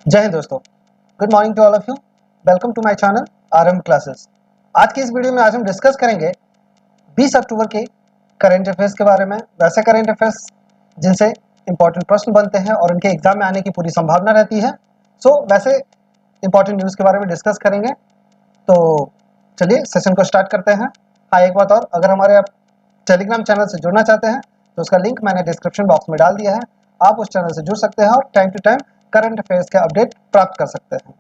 जय हिंद दोस्तों। Good morning to all of you. Welcome to my channel RM classes. आज की इस वीडियो में हम डिस्कस करेंगे 20 अक्टूबर के करंट अफेयर्स के बारे में। वैसे करंट अफेयर्स जिनसे इंपॉर्टेंट प्रश्न बनते हैं और उनके एग्जाम में आने की पूरी संभावना रहती है। वैसे इंपॉर्टेंट न्यूज़ के बारे में डिस्कस करेंगे। तो चलिए सेशन को स्टार्ट करते हैं। हाँ, एक बात और, अगर हमारे आप टेलीग्राम चैनल से जुड़ना चाहते हैं तो उसका लिंक मैंने डिस्क्रिप्शन बॉक्स में डाल दिया है। आप उस चैनल से जुड़ सकते हैं और time to time current affairs के अपडेट प्राप्त कर सकते हैं।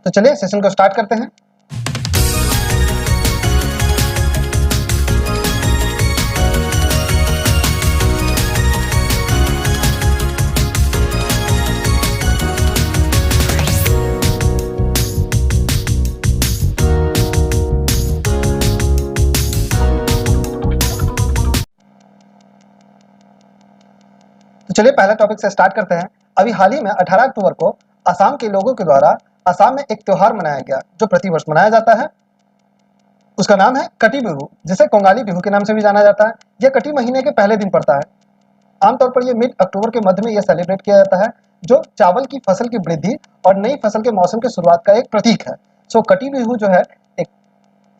तो चलिए सेशन को स्टार्ट करते हैं। तो चलिए पहले टॉपिक से स्टार्ट करते हैं। अभी हाल ही में 18 अक्टूबर को असम के लोगों के द्वारा असम में एक त्योहार मनाया गया जो प्रतिवर्ष मनाया जाता है। उसका नाम है कटी बिहू, जिसे कोंगाली बिहू के नाम से भी जाना जाता है। यह कटी महीने के पहले दिन पड़ता है। आमतौर पर यह मिड अक्टूबर के मध्य में यह सेलिब्रेट किया जाता है, जो चावल की फसल की वृद्धि और नई फसल के मौसम की शुरुआत का एक प्रतीक है। कटी बिहू जो है एक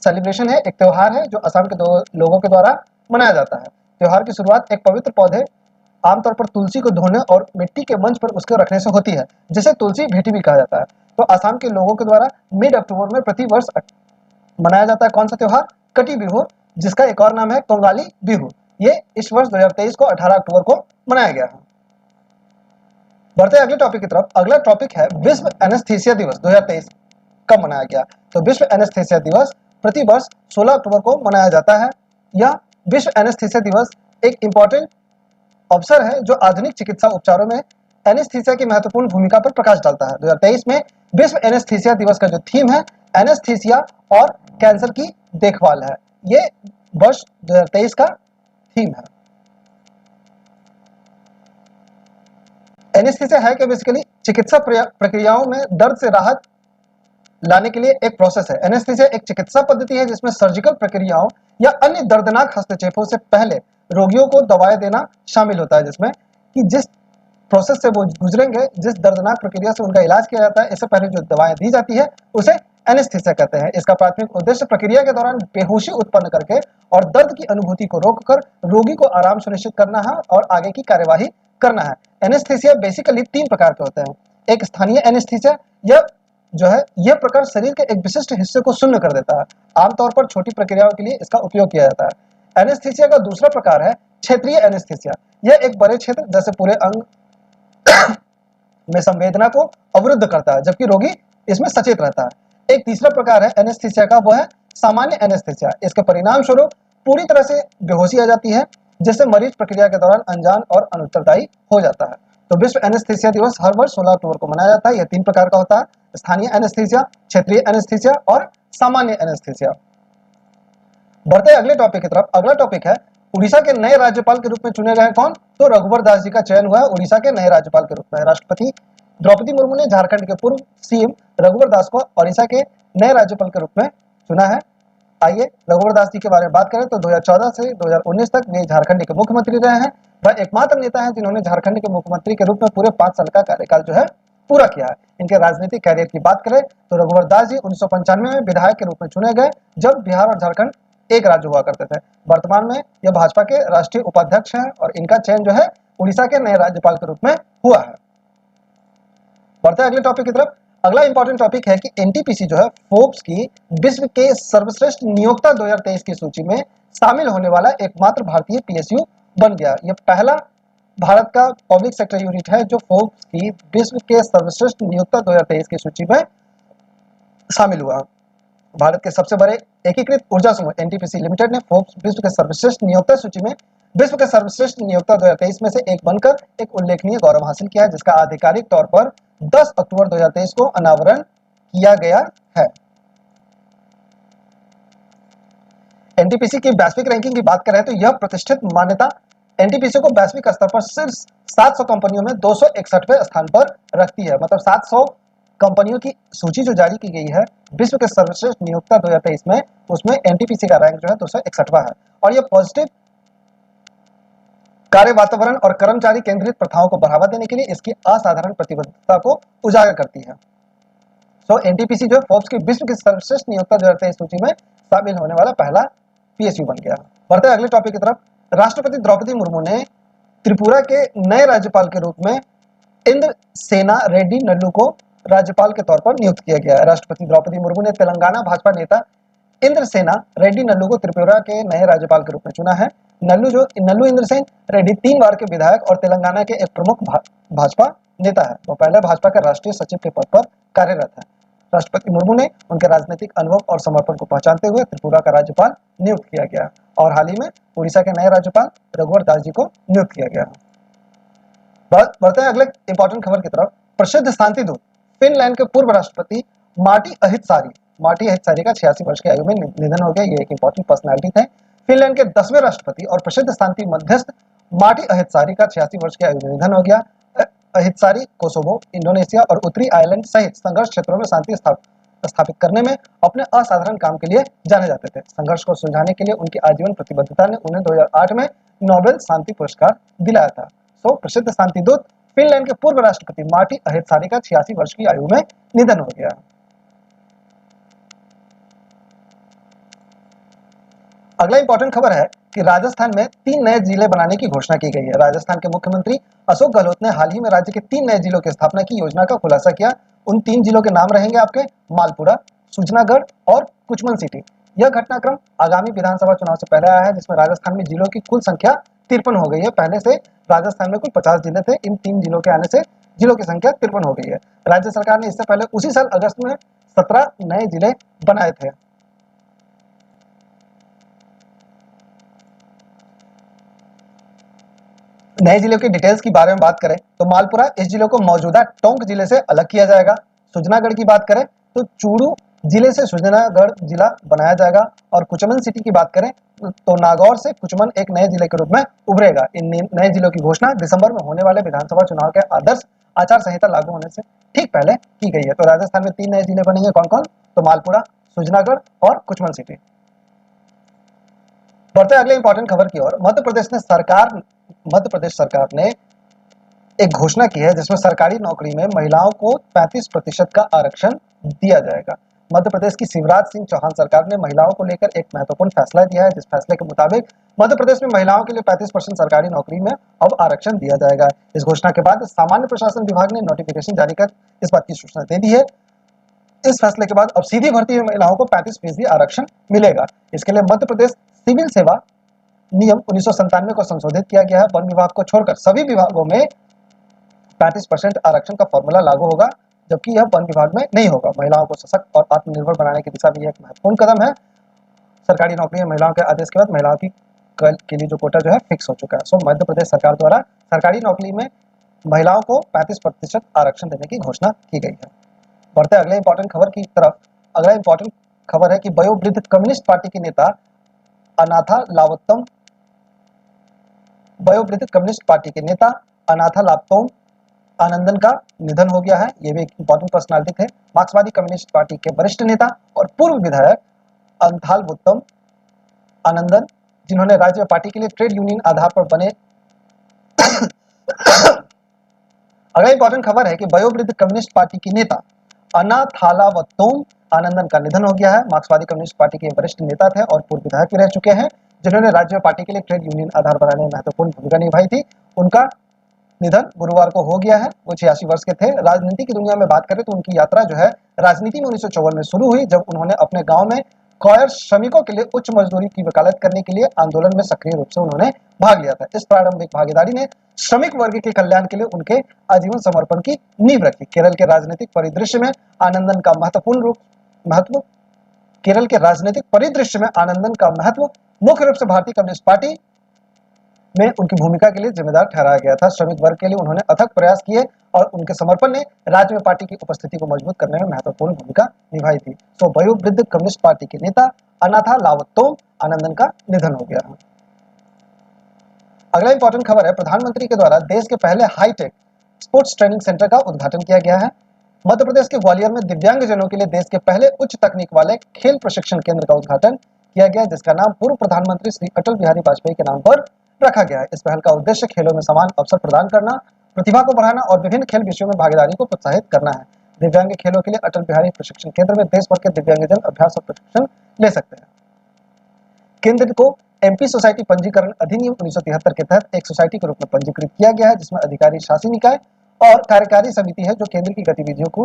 सेलिब्रेशन है, एक त्योहार है जो असम के लोगों के द्वारा मनाया जाता है। त्योहार की शुरुआत एक पवित्र पौधे, आमतौर पर तुलसी को धोने और मिट्टी के मंच पर उसको रखने से होती है, जिसे तुलसी भेटी भी कहा जाता है। तो असम के लोगों के द्वारा मिड अक्टूबर में प्रतिवर्ष मनाया जाता है कौन सा त्योहार? कटी बिहू, जिसका एक और नाम है कोंगाली बिहू। ये इस वर्ष 2023 को 18 अक्टूबर को मनाया गया है। बढ़ते अगले टॉपिक की तरफ। अगला टॉपिक है विश्व एनेस्थीसिया दिवस 2023 कब मनाया गया? तो विश्व एनेस्थीसिया दिवस प्रतिवर्ष 16 अक्टूबर को मनाया जाता है। यह विश्व एनेस्थीसिया दिवस एक इंपॉर्टेंट अवसर है जो आधुनिक चिकित्सा उपचारों में एनेस्थीसिया की महत्वपूर्ण भूमिका पर प्रकाश डालता है। 2023 में विश्व एनेस्थीसिया दिवस का जो थीम है एनेस्थीसिया और कैंसर की देखभाल है। ये वर्ष 2023 का थीम है। एनेस्थीसिया है कि बेसिकली चिकित्सा प्रक्रियाओं में दर्द से राहत लाने के लिए एक प्रोसेस है। एनेस्थीसिया एक चिकित्सा पद्धति है जिसमें सर्जिकल प्रक्रियाओं या अन्य दर्दनाक हस्तक्षेपों से पहले रोगियों को दवाएं देना शामिल होता है, जिसमें कि जिस प्रोसेस से वो गुजरेंगे, जिस दर्दनाक प्रक्रिया से उनका इलाज किया जाता है, इससे पहले जो दवाएं दी जाती है उसे एनेस्थीसिया कहते हैं। इसका प्राथमिक उद्देश्य प्रक्रिया के दौरान बेहोशी उत्पन्न करके और दर्द की अनुभूति को रोककर रोगी को आराम सुनिश्चित करना है और आगे की कार्यवाही करना है। एनेस्थीसिया बेसिकली 3 प्रकार के होते हैं। एक स्थानीय एनेस्थीसिया, यह जो है यह प्रकार शरीर के एक विशिष्ट हिस्से को शून्य कर देता है। आमतौर पर छोटी प्रक्रियाओं के लिए इसका उपयोग किया जाता है। एनेस्थीसिया का दूसरा प्रकार है क्षेत्रीय एनेस्थीसिया। यह एक बड़े क्षेत्र जैसे पूरे अंग में संवेदना को अवरुद्ध करता है, जबकि रोगी इसमें सचेत रहता है। एक तीसरा प्रकार है एनेस्थीसिया का, वो है सामान्य एनेस्थीसिया। इसके परिणाम स्वरूप पूरी तरह से बेहोशी आ जाती है, जिससे मरीज प्रक्रिया के दौरान अनजान और अनुत्तरदायी हो जाता है। तो विश्व एनेस्थीसिया दिवस हर वर्ष 16 अक्टूबर को मनाया जाता है। यह 3 प्रकार का होता है: स्थानीय एनेस्थीसिया, क्षेत्रीय एनेस्थीसिया और सामान्य एनेस्थीसिया। बढ़ते अगले टॉपिक की तरफ। अगला टॉपिक है उड़ीसा के नए राज्यपाल के रूप में चुने गए कौन? तो रघुवर दास जी का चयन हुआ है उड़ीसा के नए राज्यपाल के रूप में। राष्ट्रपति द्रौपदी मुर्मू ने झारखंड के पूर्व सीएम रघुवर दास को उड़ीसा के नए राज्यपाल के रूप में चुना है। आइए रघुवर दास जी के बारे में बात करें तो 2014 से 2019 तक वे झारखंड के मुख्यमंत्री रहे हैं। वह एकमात्र नेता हैं जिन्होंने झारखंड के मुख्यमंत्री के रूप में पूरे 5 साल का कार्यकाल जो है पूरा किया है। इनके राजनीतिक कैरियर की बात करें तो रघुवर दास जी 1995 में विधायक के रूप में चुने गए, जब बिहार और झारखंड एक राज्य हुआ करते थे। वर्तमान में यह भाजपा के राष्ट्रीय उपाध्यक्ष हैं और इनका चयन जो है उड़ीसा के नए राज्यपाल के रूप में हुआ है। बढ़ते अगले टॉपिक की तरफ। अगला इंपॉर्टेंट टॉपिक है कि एनटीपीसी जो है फोर्ब्स की विश्व के सर्वश्रेष्ठ नियोक्ता 2023 की सूची में शामिल होने वाला एकमात्र भारतीय पीएसयू बन गया। यह पहला भारत का पब्लिक सेक्टर यूनिट है जो फोर्ब्स की विश्व के सर्वश्रेष्ठ नियोक्ता 2023 की सूची में शामिल हुआ। भारत के सबसे बड़े एकीकृत ऊर्जा समूह एनटीपीसी लिमिटेड ने फोर्ब्स विश्व के सर्वश्रेष्ठ नियोक्ता सूची में विश्व के सर्वश्रेष्ठ नियोक्ता 2023 में से एक बनकर एक उल्लेखनीय गौरव हासिल किया है, जिसका आधिकारिक तौर पर 10 अक्टूबर 2023 को अनावरण किया गया है। एनटीपीसी की वैश्विक रैंकिंग की बात करें तो यह प्रतिष्ठित मान्यता एनटीपीसी को वैश्विक स्तर पर सिर्फ 700 कंपनियों में 261वें स्थान पर रखती है। मतलब 700 कंपनियों की सूची जो जारी की गई है विश्व के सर्वश्रेष्ठ नियोक्ता 2023 में, उसमें एनटीपीसी का रैंक जो है 261वां है। और यह पॉजिटिव कार्य वातावरण और कर्मचारी केंद्रित प्रथाओं को बढ़ावा देने के लिए इसकी असाधारण प्रतिबद्धता को उजागर करती है। सो एनटीपीसी जो फोर्ब्स की विश्व की सर्वश्रेष्ठ नियोक्ता 2023 सूची में शामिल होने वाला पहला पीएसयू बन गया। बढ़ते हैं अगले टॉपिक की तरफ। राष्ट्रपति द्रौपदी मुर्मू ने त्रिपुरा के नए राज्यपाल के रूप में इंद्र सेना रेड्डी नल्लू को राज्यपाल के तौर पर नियुक्त किया गया है। राष्ट्रपति द्रौपदी मुर्मू ने तेलंगाना भाजपा नेता इंद्र सेना रेड्डी नल्लू को त्रिपुरा के नए राज्यपाल के रूप में चुना है। नल्लू इंद्रसेन रेड्डी 3 बार के विधायक और तेलंगाना के एक प्रमुख भाजपा नेता है। वो पहले भाजपा के राष्ट्रीय सचिव के पद पर कार्यरत है। राष्ट्रपति मुर्मू ने उनके राजनीतिक अनुभव और समर्पण को पहचानते हुए त्रिपुरा का राज्यपाल नियुक्त किया गया और हाल ही में उड़ीसा के नए राज्यपाल रघुवर दास जी को नियुक्त किया गया। बढ़ते हैं अगले इंपॉर्टेंट खबर की तरफ। प्रसिद्ध शांति दूत फिनलैंड के पूर्व राष्ट्रपति मार्टी अहितसारी का 86 वर्ष की आयु में निधन हो गया। ये एक इंपॉर्टेंट पर्सनालिटी थे। फिनलैंड के 10वें राष्ट्रपति और प्रसिद्ध शांति मध्यस्थ मार्टी अहितसारी का 86 वर्ष की आयु में निधन हो गया। अहितसारी कोसोवो, इंडोनेशिया और उत्तरी आयरलैंड सहित संघर्ष क्षेत्रों में शांति स्थापित करने में अपने असाधारण काम के लिए जाने जाते थे। संघर्ष को सुलझाने के लिए उनकी आजीवन प्रतिबद्धता ने उन्हें 2008 में नोबेल शांति पुरस्कार दिलाया था। सो प्रसिद्ध शांति दूत फिनलैंड के पूर्व राष्ट्रपति मार्टी अहितसारी का 86 वर्ष की आयु में निधन हो गया। अगला इंपॉर्टेंट खबर है कि राजस्थान में 3 नए जिले बनाने की घोषणा की गई है। राजस्थान के मुख्यमंत्री अशोक गहलोत ने हाल ही में राज्य के 3 नए जिलों की स्थापना की योजना का खुलासा किया। उन 3 जिलों के नाम रहेंगे आपके मालपुरा, सूचनागढ़ और कुचमन सिटी। यह घटनाक्रम आगामी विधानसभा चुनाव से पहले आया है, जिसमें राजस्थान में जिलों की कुल संख्या 53 हो गई है। पहले से राजस्थान में कुल 50 जिले थे। इन 3 जिलों के आने से जिलों की संख्या 53 हो गई है। राज्य सरकार ने इससे पहले उसी साल अगस्त में 17 नए जिले बनाए थे। नए जिलों की डिटेल्स की बारे में बात करें तो मालपुरा इस जिले को मौजूदा टोंक जिले से अलग किया जाएगा। सुजनागढ़ की बात करें तो चूरू जिले से सुजनागढ़ जिला बनाया जाएगा और कुचमन सिटी की बात करें तो नागौर से कुचमन एक नए जिले के रूप में उभरेगा। इन नए जिलों की घोषणा दिसंबर में होने वाले विधानसभा चुनाव के आदर्श आचार संहिता लागू होने से ठीक पहले की गई है। तो राजस्थान में 3 नए जिले बनेंगे। कौन कौन? तो मालपुरा, सुजनागढ़ और कुचमन सिटी। बढ़ते अगले इंपॉर्टेंट खबर की ओर। मध्य प्रदेश सरकार ने एक घोषणा की है जिसमें सरकारी नौकरी में महिलाओं को 35% का आरक्षण दिया जाएगा। मध्य प्रदेश की शिवराज सिंह चौहान सरकार ने महिलाओं को लेकर एक महत्वपूर्ण फैसला दिया है, जिस फैसले के मुताबिक मध्य प्रदेश में महिलाओं के लिए 35% सरकारी नौकरी में अब आरक्षण दिया जाएगा। इस घोषणा के बाद सामान्य प्रशासन विभाग ने नोटिफिकेशन जारी कर इस बात की सूचना दे दी है। इस फैसले के बाद अब सीधी भर्ती में महिलाओं को 35% आरक्षण मिलेगा। इसके लिए मध्य प्रदेश सिविल सेवा नियम 1997 को संशोधित किया गया है। वन विभाग को छोड़कर सभी विभागों में 35% आरक्षण का फॉर्मूला लागू होगा, जबकि यह वन विभाग में नहीं होगा। महिलाओं को सशक्त और आत्मनिर्भर बनाने की दिशा में यह एक महत्वपूर्ण कदम है। सरकारी नौकरी में महिलाओं के आदेश के बाद महिलाओं की के लिए जो कोटा जो है फिक्स हो चुका है। सो मध्य प्रदेश सरकार द्वारा सरकारी नौकरी में महिलाओं को 35% आरक्षण देने की घोषणा की गई है। बढ़ते अगले इंपॉर्टेंट खबर की तरफ। अगला इंपॉर्टेंट खबर है कि वयोवृद्ध कम्युनिस्ट पार्टी के नेता अनाथा लावतोम आनंदन का निधन हो गया है। ये भी एक इंपॉर्टेंट पर्सनालिटी थे। मार्क्सवादी कम्युनिस्ट पार्टी के वरिष्ठ नेता और पूर्व विधायक अंथालवुत्तम आनंदन, जिन्होंने राज्य पार्टी के लिए ट्रेड यूनियन आधार पर बने। अगला इंपॉर्टेंट खबर है कि वयोवृद्ध कम्युनिस्ट पार्टी की नेता अनाथालावत्तोम आनंदन का निधन हो गया है। मार्क्सवादी कम्युनिस्ट पार्टी के वरिष्ठ नेता थे और पूर्व विधायक भी रह चुके हैं, जिन्होंने राज्य पार्टी के लिए ट्रेड यूनियन आधार बनाने में महत्वपूर्ण भूमिका निभाई थी। उनका निधन गुरुवार को हो गया है। वो 86 वर्ष के थे। राजनीति की दुनिया में बात करें तो उनकी यात्रा जो है राजनीति में 1954 में शुरू हुई, जब उन्होंने अपने गांव में कॉयर श्रमिकों के लिए उच्च मजदूरी की वकालत करने के लिए आंदोलन में सक्रिय रूप से उन्होंने भाग लिया था। इस प्रारंभिक भागीदारी ने श्रमिक वर्ग के कल्याण के लिए उनके आजीवन समर्पण की नींव रखी। केरल के राजनीतिक परिदृश्य में आनंदन का महत्व मुख्य रूप से भारतीय कम्युनिस्ट पार्टी में उनकी भूमिका के लिए जिम्मेदार ठहराया गया था। श्रमिक वर्ग के लिए उन्होंने अथक प्रयास किए और उनके समर्पण ने राज्य में पार्टी की उपस्थिति को मजबूत करने में महत्वपूर्ण भूमिका निभाई थी। तो वयोवृद्ध कम्युनिस्ट पार्टी के नेता अनाथा लावत्तोम आनंदन का निधन हो गया। अगला इंपॉर्टेंट खबर है, प्रधानमंत्री के द्वारा देश के पहले हाईटेक स्पोर्ट्स ट्रेनिंग सेंटर का उद्घाटन किया गया है। मध्य प्रदेश के ग्वालियर में दिव्यांगजनों के लिए देश के पहले उच्च तकनीक वाले खेल प्रशिक्षण केंद्र का उद्घाटन किया गया, जिसका नाम पूर्व प्रधानमंत्री श्री अटल बिहारी वाजपेयी के नाम पर रखा गया है। इस पहल का उद्देश्य खेलों में समान अवसर प्रदान करना, प्रतिभा को बढ़ाना और विभिन्न खेल विषयों में भागीदारी को प्रोत्साहित करना है। दिव्यांग खेलों के लिए अटल बिहारी प्रशिक्षण केंद्र में देश भर के दिव्यांगजन अभ्यास और प्रशिक्षण ले सकते हैं। केंद्र को एमपी सोसाइटी पंजीकरण अधिनियम 1973 के तहत एक सोसाइटी के रूप में पंजीकृत किया गया है, जिसमें अधिकारी शासी निकाय और कार्यकारी समिति है जो केंद्र की गतिविधियों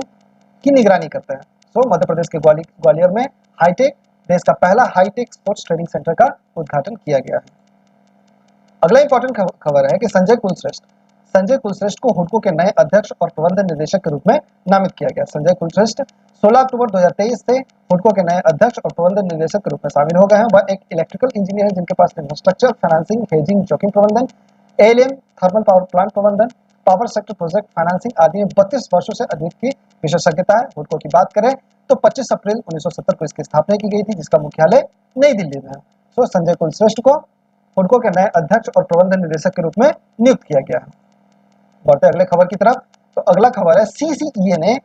की निगरानी करते हैं। मध्य प्रदेश के ग्वालियर में हाईटेक देश का पहला हाईटेक स्पोर्ट्स ट्रेनिंग सेंटर का उद्घाटन किया गया है। अगला इंपॉर्टेंट खबर है कि संजय कुलश्रेष्ठ को हुडको के नए अध्यक्ष और प्रबंध निदेशक के रूप में नामित किया गया। संजय कुलश्रेष्ठ 16 अक्टूबर 2023 से हुडको के नए अध्यक्ष और प्रबंध निदेशक के रूप में शामिल हो गए हैं। वह एक इलेक्ट्रिकल इंजीनियर है जिनके पास इंफ्रास्ट्रक्चर, फाइनेंसिंग, हेजिंग, जोखिम प्रबंधन, एएलएम, थर्मल पावर प्लांट प्रबंधन, पावर सेक्टर प्रोजेक्ट फाइनेंसिंग आदि में 32 वर्षों से अधिक की विशेषज्ञता है। हुडको की बात करें तो 25 अप्रैल 1970 को इसकी स्थापना की गई थी, जिसका मुख्यालय नई दिल्ली में है। संजय कुलश्रेष्ठ को हुडको के नए अध्यक्ष और प्रबंध निदेशक के रूप में नियुक्त किया गया है। बढ़ते अगले खबर की तरफ, तो अगला खबर है सीसीईए ने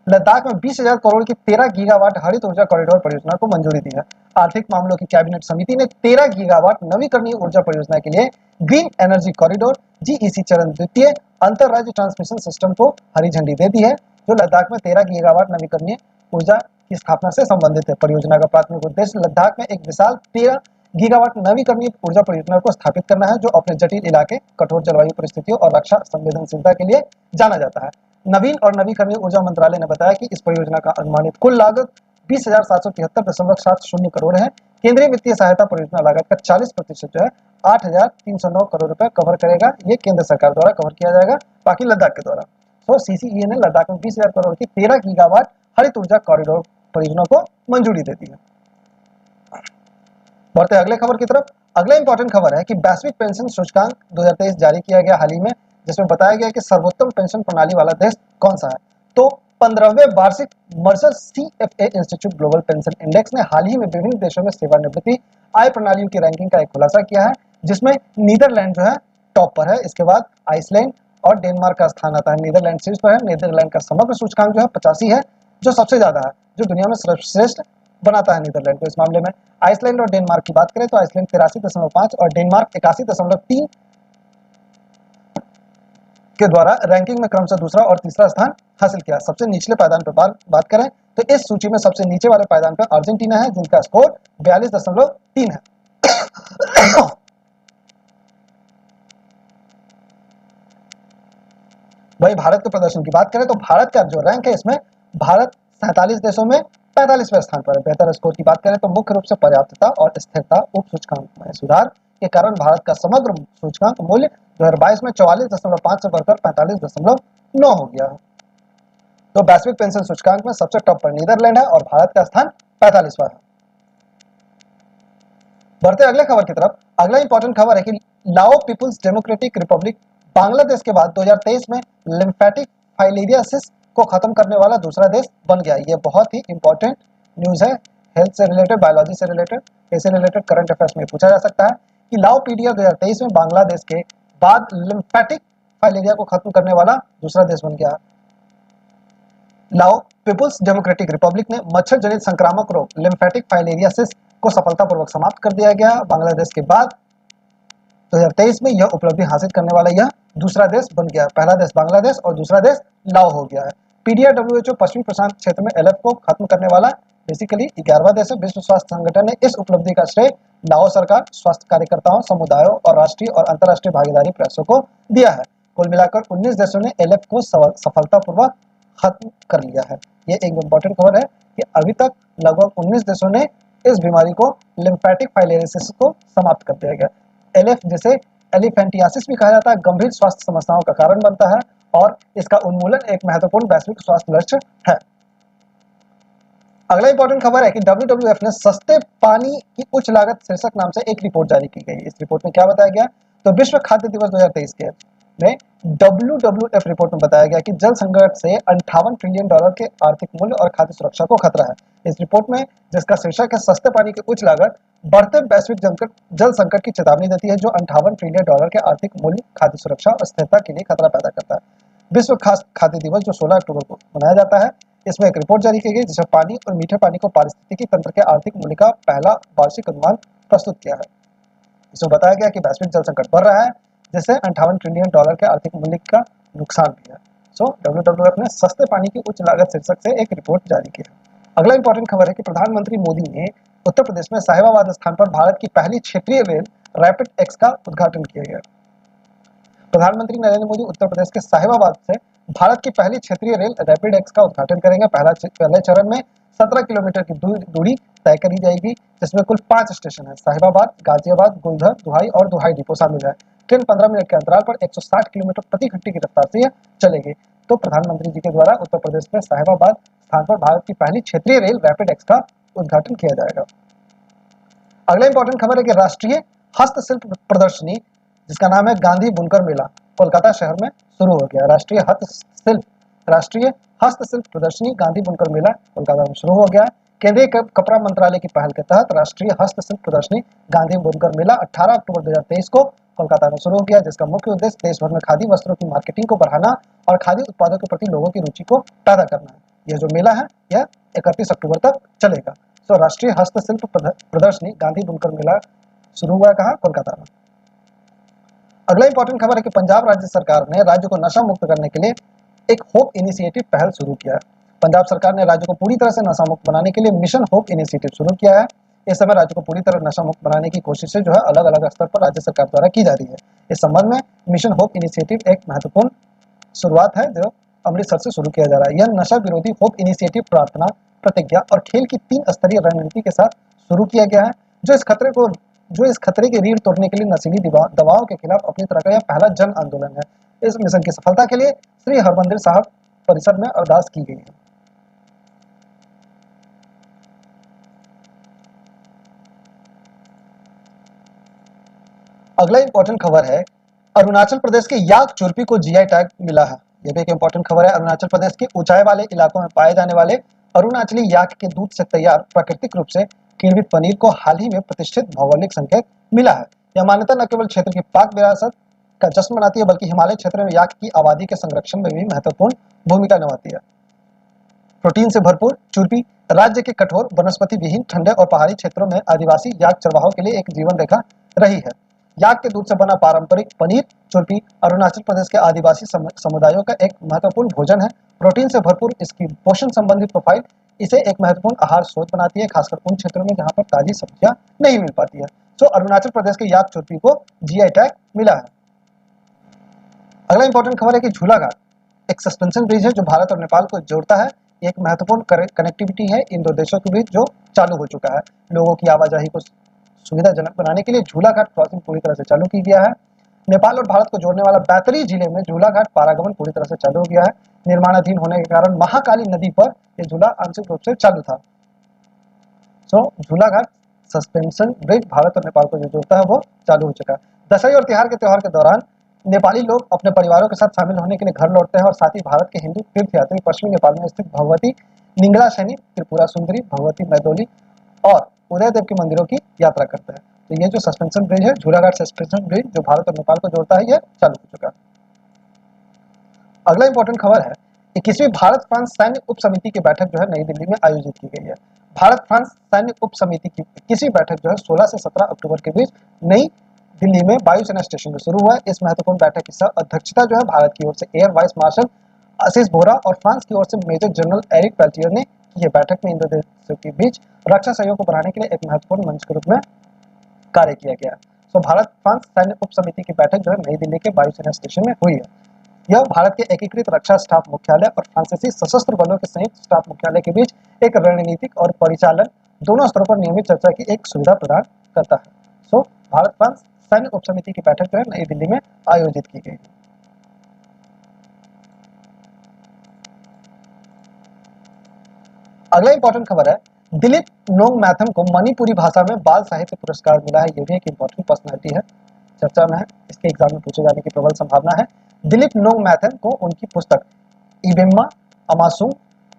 लद्दाख में 20,000 करोड़ की 13 गीगावाट हरित ऊर्जा कॉरिडोर परियोजना को मंजूरी दी है। आर्थिक मामलों की कैबिनेट समिति ने 13 गीगावाट नवीकरणीय ऊर्जा परियोजना के लिए ग्रीन एनर्जी कॉरिडोर जीईसी चरण द्वितीय अंतरराज्य ट्रांसमिशन सिस्टम को हरी झंडी दे दी है, जो लद्दाख में 13 गीगावाट नवीकरणीय ऊर्जा की स्थापना से संबंधित है। परियोजना का प्राथमिक उद्देश्य लद्दाख में एक विशाल 13 गीगावाट नवीकरणीय ऊर्जा परियोजना को स्थापित करना है, जो अपने जटिल इलाके, कठोर जलवायु परिस्थितियों और रक्षा संवेदनशीलता के लिए जाना जाता है। नवीन और नवीकरणीय ऊर्जा मंत्रालय ने बताया कि इस परियोजना का अनुमानित कुल लागत 20,773.70 करोड़ है। केंद्रीय वित्तीय सहायता परियोजना लागत का 40% जो है 8,309 करोड़ रुपए कवर करेगा। ये केंद्र सरकार द्वारा कवर किया जाएगा, बाकी लद्दाख के द्वारा। सीसीईए ने लद्दाख में 20,000 करोड़ की 13 गीगावाट हरित ऊर्जा कॉरिडोर परियोजना को मंजूरी दे दी है। बढ़ते अगले खबर की तरफ, अगला इंपॉर्टेंट खबर है कि वैश्विक पेंशन सूचकांक 2023 जारी किया गया हाल ही में, जिसमें बताया गया कि सर्वोत्तम पेंशन प्रणाली वाला देश कौन सा है। तो 15वें वार्षिक Mercer CFA institute global pension index ने हाल ही में विभिन्न देशों में सेवानिवृत्ति आय प्रणालियों की रैंकिंग का एक खुलासा किया है, जिसमें नीदरलैंड जो है टॉप पर है। इसके बाद आइसलैंड और डेनमार्क का स्थान आता है। नीदरलैंड शीर्ष पर है। नीदरलैंड का समग्र सूचकांक जो है 85 है, जो सबसे ज्यादा है, जो दुनिया में सर्वश्रेष्ठ बनाता है नीदरलैंड को। इस मामले में आइसलैंड और डेनमार्क की बात करें तो आइसलैंड 83.5 और डेनमार्क 81.3 के द्वारा रैंकिंग में क्रमशः दूसरा और तीसरा स्थान हासिल किया। सबसे निचले पायदान पर बात करें तो इस सूची में सबसे नीचे वाले पायदान पर अर्जेंटीना है, जिनका स्कोर 42.3 है। वही भारत के प्रदर्शन की बात करें तो भारत का जो रैंक है, इसमें भारत 47 देशों में 45वें स्थान पर है। बेहतर स्कोर की बात करें तो मुख्य रूप से पर्याप्तता और स्थिरता उप सूचकांक में सुधार के कारण भारत का समग्र सूचकांक मूल्य 2022 में 44.5 से बढ़कर 45.9 हो गया है। तो वैश्विक पेंशन सूचकांक में सबसे टॉप पर नीदरलैंड है और भारत का स्थान 45वां है। बढ़ते अगले खबर की तरफ, अगला इंपॉर्टेंट खबर है कि लाओ पीपुल्स डेमोक्रेटिक रिपब्लिक बांग्लादेश के बाद 2023 में लिम्फेटिक फाइलेरियासिस को खत्म करने वाला दूसरा देश बन गया। ये बहुत ही इंपॉर्टेंट न्यूज है, हेल्थ से रिलेटेड, बायोलॉजी से रिलेटेड, ऐसे रिलेटेड करंट अफेयर्स में पूछा जा सकता है कि लाओपीडिया 2023 में बांग्लादेश के बाद लिम्फेटिक फाइलेरिया को खत्म करने वाला दूसरा देश बन गया। लाओ पीपुल्स डेमोक्रेटिक रिपब्लिक ने मच्छर जनित संक्रामक रोग लिम्फेटिक फाइलेरियासिस को सफलतापूर्वक समाप्त कर दिया गया। बांग्लादेश के बाद 2023 में यह उपलब्धि हासिल करने वाला यह दूसरा देश बन गया। पहला देश बांग्लादेश और दूसरा देश लाओ हो गया है। पीडिया डब्ल्यूएचओ पश्चिमी प्रशांत क्षेत्र में एलएफ को खत्म करने वाला बेसिकली 11वां देश है। विश्व स्वास्थ्य संगठन ने इस उपलब्धि का श्रेय लाओ सरकार, स्वास्थ्य कार्यकर्ताओं, समुदायों और राष्ट्रीय और अंतर्राष्ट्रीय भागीदारी प्रयासों को दिया है। कुल मिलाकर 19 देशों ने एलएफ को सफलतापूर्वक खत्म कर लिया है। ये एक इंपॉर्टेंट खबर है कि अभी तक लगभग 19 देशों ने इस बीमारी को लिम्फेटिक फाइलेरियासिस को समाप्त कर दिया गया। एलएफ जिसे एलिफेंटियासिस भी कहा जाता है, गंभीर स्वास्थ्य समस्याओं का कारण बनता है और इसका उन्मूलन एक महत्वपूर्ण वैश्विक स्वास्थ्य लक्ष्य है। अगला इंपॉर्टेंट खबर है कि डब्ल्यूडब्ल्यूएफ ने सस्ते पानी की उच्च लागत शीर्षक नाम से एक रिपोर्ट जारी की गई। इस रिपोर्ट में क्या बताया गया, तो विश्व खाद्य दिवस 2023 के में डब्ल्यूडब्ल्यूएफ रिपोर्ट में बताया गया कि जल संकट से $58 ट्रिलियन के आर्थिक मूल्य और खाद्य सुरक्षा को खतरा है। इस रिपोर्ट में, जिसका शीर्षक है सस्ते पानी की उच्च लागत बढ़ते वैश्विक जल संकट की चेतावनी देती है, जो $58 ट्रिलियन के आर्थिक मूल्य, खाद्य सुरक्षा और स्थिरता के लिए खतरा पैदा करता है। विश्व खाद्य दिवस जो 16 अक्टूबर को मनाया जाता है, इसमें एक रिपोर्ट जारी की गई जिसमें पानी और मीठे पानी को पारिस्थितिकी तंत्र के आर्थिक मूल्य का पहला वार्षिक अनुमान प्रस्तुत किया है। इसमें बताया गया कि वैश्विक जल संकट बढ़ रहा है, जिससे 58 ट्रिलियन डॉलर के आर्थिक मूल्य का नुकसान भी है। WWF ने सस्ते पानी की उच्च लागत शीर्षक से एक रिपोर्ट जारी की है। अगला इंपॉर्टेंट खबर है कि प्रधानमंत्री मोदी ने उत्तर प्रदेश में साहिबाबाद स्थान पर भारत की पहली क्षेत्रीय रेल रैपिड एक्स का उद्घाटन किया गया। प्रधानमंत्री नरेंद्र मोदी उत्तर प्रदेश के साहिबाबाद से भारत की पहली क्षेत्रीय रेल रैपिड एक्स का उद्घाटन करेंगे। पहले चरण में 17 किलोमीटर की दूरी तय करी जाएगी, जिसमें कुल 5 स्टेशन है। साहिबाबाद, गाजियाबाद, गुलधर, दुहाई और दुहाई डिपो शामिल है। ट्रेन 15 मिनट के अंतराल पर 160 किलोमीटर प्रति घंटे की रफ्तार से चलेगी। तो प्रधानमंत्री जी के द्वारा उत्तर प्रदेश में साहिबाबाद स्थान पर भारत की पहली क्षेत्रीय रेल रैपिड एक्स का उद्घाटन किया जाएगा। अगला इंपॉर्टेंट खबर है कि राष्ट्रीय हस्तशिल्प प्रदर्शनी, जिसका नाम है गांधी बुनकर मेला, कोलकाता शहर में शुरू हो गया। राष्ट्रीय हस्तशिल्प प्रदर्शनी गांधी बुनकर मेला कोलकाता में शुरू हो गया। केंद्रीय कपड़ा मंत्रालय की पहल के तहत राष्ट्रीय हस्तशिल्प प्रदर्शनी गांधी बुनकर मेला 18 अक्टूबर 2023 को कोलकाता में शुरू हो गया, जिसका मुख्य उद्देश्य देश भर में खादी वस्त्रों की मार्केटिंग को बढ़ाना और खादी उत्पादों के प्रति लोगों की रुचि को पैदा करना है। यह जो मेला है यह 31 अक्टूबर तक चलेगा। राष्ट्रीय हस्तशिल्प प्रदर्शनी गांधी बुनकर मेला शुरू हुआ कहाँ? कोलकाता में। अगला इंपॉर्टेंट खबर है कि पंजाब राज्य सरकार ने राज्य को नशा मुक्त करने के लिए एक होप इनिशिएटिव पहल शुरू किया है। पंजाब सरकार ने राज्य को पूरी तरह से नशा मुक्त बनाने के लिए मिशन होप इनिशिएटिव शुरू किया है। इस समय राज्य को पूरी तरह नशा मुक्त बनाने की कोशिशें जो है अलग अलग स्तर पर राज्य सरकार द्वारा की जा रही है। इस संबंध में मिशन होप इनिशिएटिव एक महत्वपूर्ण शुरुआत है जो अमृतसर से शुरू किया जा रहा है। यह नशा विरोधी होप इनिशिएटिव प्रार्थना, प्रतिज्ञा और खेल की 3 स्तरीय रणनीति के साथ शुरू किया गया है, जो इस खतरे की रीढ़ तोड़ने के लिए नशीली दवाओं के खिलाफ अपनी तरह का यह पहला जन आंदोलन है। इस मिशन की सफलता के लिए श्री हरमंदिर साहब परिसर में अरदास की गई है। अगला इंपॉर्टेंट खबर है अरुणाचल प्रदेश के याक चुरपी को जीआई टैग मिला है। यह भी एक इंपॉर्टेंट खबर है। अरुणाचल प्रदेश के ऊंचाई वाले इलाकों में पाए जाने वाले अरुणाचली याक के दूध से तैयार प्राकृतिक रूप से किण्वित पनीर को हाल ही में प्रतिष्ठित भौगोलिक संकेत मिला है। यह मान्यता न केवल क्षेत्र की पाक विरासत का जश्न मनाती है, बल्कि हिमालय क्षेत्र में याक की आबादी के संरक्षण में भी महत्वपूर्ण भूमिका निभाती है। प्रोटीन से भरपूर चुरपी राज्य के कठोर वनस्पति विहीन ठंडे और पहाड़ी क्षेत्रों में आदिवासी याक चरवाहों के लिए एक जीवन रेखा रही है। याक के दूध से बना पारंपरिक पनीर चुरपी अरुणाचल प्रदेश के आदिवासी समुदायों का एक महत्वपूर्ण भोजन है। प्रोटीन से भरपूर इसकी पोषण संबंधी प्रोफाइल इसे एक महत्वपूर्ण आहार स्रोत बनाती है, खासकर उन क्षेत्रों में जहां पर ताजी सब्जियां नहीं मिल पाती है। अरुणाचल प्रदेश के याक चुरपी को जीआई टैग मिला है। अगला इंपॉर्टेंट खबर है कि झूलाघाट एक सस्पेंशन ब्रिज है जो भारत और नेपाल को जोड़ता है। एक महत्वपूर्ण कनेक्टिविटी है इन दो देशों के बीच जो चालू हो चुका है। लोगों की आवाजाही को सुविधाजनक बनाने के लिए झूलाघाट क्रॉसिंग पूरी तरह से चालू की गया है। नेपाल और भारत को जोड़ने वाला बैतरी जिले में झूलाघाट पारागमन पूरी तरह से चालू हो गया है। निर्माणाधीन होने के कारण महाकाली नदी पर यह झूला आंशिक रूप से चालू था। झूलाघाट सस्पेंशन ब्रिज भारत और नेपाल को जो जोड़ता है वो चालू हो चुका है। दशहरी और तिहार के त्योहार के दौरान नेपाली लोग अपने परिवारों के साथ शामिल होने के लिए घर लौटते हैं और साथ ही भारत के हिंदू तीर्थयात्री पश्चिमी नेपाल में स्थित भगवती निंगला शैनी, त्रिपुरा सुंदरी, भगवती मैदोली और उदयदेव के मंदिरों की यात्रा करते हैं। तो ये जो सस्पेंशन ब्रिज है झूलाघाट सस्पेंशन ब्रिज जो भारत और नेपाल को जोड़ता है, यह चालू हो चुका है। अगला इंपॉर्टेंट खबर है 21वीं भारत फ्रांस सैन्य उप समिति की बैठक जो है नई दिल्ली में आयोजित की गई है। भारत फ्रांस सैन्य उप समिति की 21वीं बैठक जो है 16 से 17 अक्टूबर के बीच नई दिल्ली में वायुसेना स्टेशन में शुरू हुआ है। इस महत्वपूर्ण बैठक की अध्यक्षता जो है भारत की ओर से एयर वाइस मार्शल आशीष बोहरा और फ्रांस की ओर से मेजर जनरल एरिक पेल्टियर ने की। बैठक में इन दो देशों के बीच रक्षा सहयोग को बढ़ाने के लिए एक महत्वपूर्ण मंच के रूप में कार्य किया गया। भारत फ्रांस सैन्य उप समिति की बैठक जो है नई दिल्ली के वायुसेना स्टेशन में हुई है। यह भारत के एकीकृत रक्षा स्टाफ मुख्यालय और फ्रांसीसी सशस्त्र बलों के संयुक्त स्टाफ मुख्यालय के बीच एक रणनीतिक और परिचालन दोनों स्तरों पर नियमित चर्चा की एक सुविधा प्रदान करता है। भारत फ्रांस सैन्य उप समिति की बैठक जो है नई दिल्ली में आयोजित की गई। अगला इंपॉर्टेंट खबर है दिलीप नोंगमैथम को मणिपुरी भाषा में बाल साहित्य पुरस्कार मिला है। यह भी एक इंपॉर्टेंट पर्सनालिटी है, चर्चा में है, इसके एग्जाम में पूछे जाने की प्रबल संभावना है। दिलीप नोंगमैथम को उनकी पुस्तक इबेम्मा अमासुंग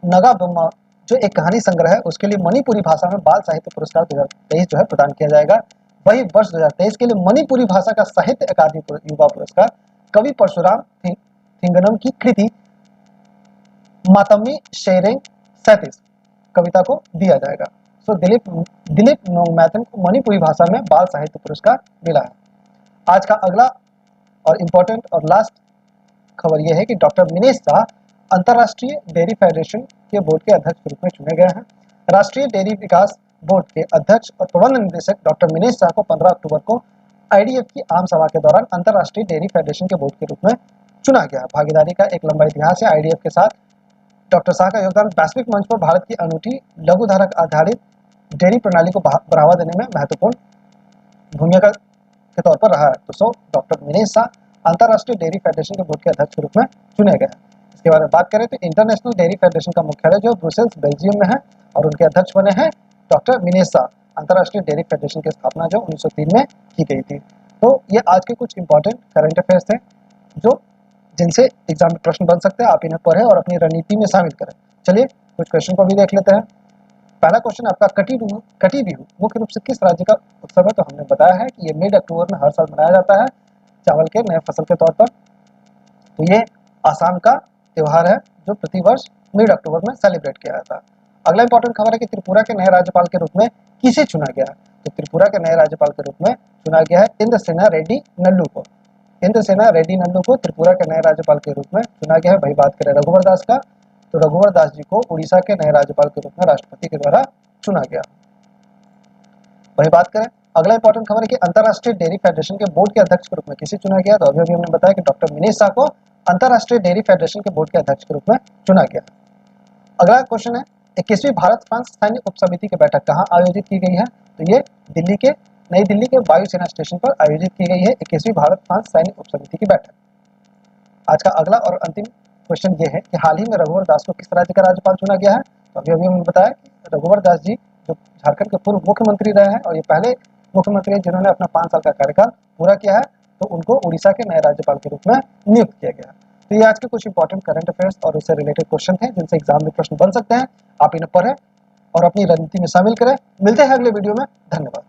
नगाबुम्मा जो एक कहानी संग्रह है उसके लिए मणिपुरी भाषा में बाल साहित्य पुरस्कार 2023 जो है प्रदान किया जाएगा। वही वर्ष 2023 के लिए मणिपुरी भाषा का साहित्य अकादमी युवा पुरस्कार कवि परशुराम थिंगनम की कृति मातमी शेरेंग 37 कविता को दिया जाएगा। सो दिलीप नोंगमैथन को मणिपुरी भाषा में बाल साहित्य पुरस्कार मिला है। आज का अगला और इम्पोर्टेंट और लास्ट खबर यह है कि डॉक्टर मिनेश शाह अंतर्राष्ट्रीय डेयरी फेडरेशन के बोर्ड के अध्यक्ष के रूप में चुने गए हैं। राष्ट्रीय डेयरी विकास बोर्ड के अध्यक्ष और प्रबंध निदेशक डॉक्टर मिनेश शाह को 15 अक्टूबर को आईडीएफ की आम सभा के दौरान अंतर्राष्ट्रीय डेयरी फेडरेशन के बोर्ड के रूप में चुना गया। भागीदारी का एक लंबा इतिहास है। आईडीएफ के साथ डॉक्टर शाह का योगदान वैश्विक मंच पर भारत की अनूठी लघुधारक आधारित डेयरी प्रणाली को बढ़ावा देने में महत्वपूर्ण भूमिका के तौर पर रहा है। तो डॉक्टर मिनेश शाह अंतर्राष्ट्रीय डेयरी फेडरेशन के बोर्ड के अध्यक्ष के रूप में चुने गए। इसके बारे में बात करें तो इंटरनेशनल डेयरी फेडरेशन का मुख्यालय जो ब्रुसेल्स बेल्जियम में है और उनके अध्यक्ष बने हैं डॉक्टर मिनेश शाह। अंतर्राष्ट्रीय डेयरी फेडरेशन की स्थापना जो 1903 में की गई थी। तो ये आज के कुछ इंपॉर्टेंट करंट अफेयर्स थे जो जिनसे एग्जाम में प्रश्न बन सकते हैं। आप इन्हें पढ़ें और अपनी रणनीति में शामिल करें। चलिए कुछ क्वेश्चन को भी देख लेते हैं। पहला क्वेश्चन आपका कटी बिहू मुख्य रूप से किस राज्य का उत्सव है? तो हमने बताया है कि ये मिड अक्टूबर में हर साल मनाया जाता है चावल के नए फसल के तौर पर। तो ये आसाम का त्योहार है जो प्रतिवर्ष मिड अक्टूबर में सेलिब्रेट किया जाता है। अगला इंपॉर्टेंट खबर है कि त्रिपुरा के नए राज्यपाल के रूप में किसे चुना गया है? तो त्रिपुरा के नए राज्यपाल के रूप में चुना गया है इंद्रसेना रेड्डी नल्लू को। इंद्रसेना रेड्डी नल्लू को त्रिपुरा के नए राज्यपाल के रूप में चुना गया है। वही बात करें रघुवर दास का, तो रघुवर दास जी को उड़ीसा के नए राज्यपाल के रूप में राष्ट्रपति के द्वारा चुना गया। वही बात करें अगला इंपॉर्टेंट खबर है कि अंतर्राष्ट्रीय डेयरी फेडरेशन के बोर्ड के अध्यक्ष के रूप में किसे चुना गया? तो अभी हमने बताया कि डॉक्टर मिनेश शाह को अंतर्राष्ट्रीय डेयरी फेडरेशन के बोर्ड के अध्यक्ष के रूप में चुना गया। अगला क्वेश्चन है 21वीं भारत फ्रांस सैन्य उप समिति की बैठक कहाँ आयोजित की गई है? तो ये नई दिल्ली के वायुसेना स्टेशन पर आयोजित की गई है 21वीं भारत फ्रांस सैन्य उप समिति की बैठक। आज का अगला और अंतिम क्वेश्चन ये है कि हाल ही में रघुवर दास को किस राज्य का राज्यपाल चुना गया है? तो अभी हमने बताया कि रघुवर दास जी जो झारखंड के पूर्व मुख्यमंत्री रहे हैं और ये पहले मुख्यमंत्री जिन्होंने अपना 5 साल का कार्यकाल पूरा किया है, तो उनको उड़ीसा के नए राज्यपाल के रूप में नियुक्त किया गया। तो ये आज के कुछ इंपॉर्टेंट करंट अफेयर्स और उससे रिलेटेड क्वेश्चन थे जिनसे एग्जाम में प्रश्न बन सकते हैं। आप इन्हें पढ़ें और अपनी रणनीति में शामिल करें। मिलते हैं अगले वीडियो में। धन्यवाद।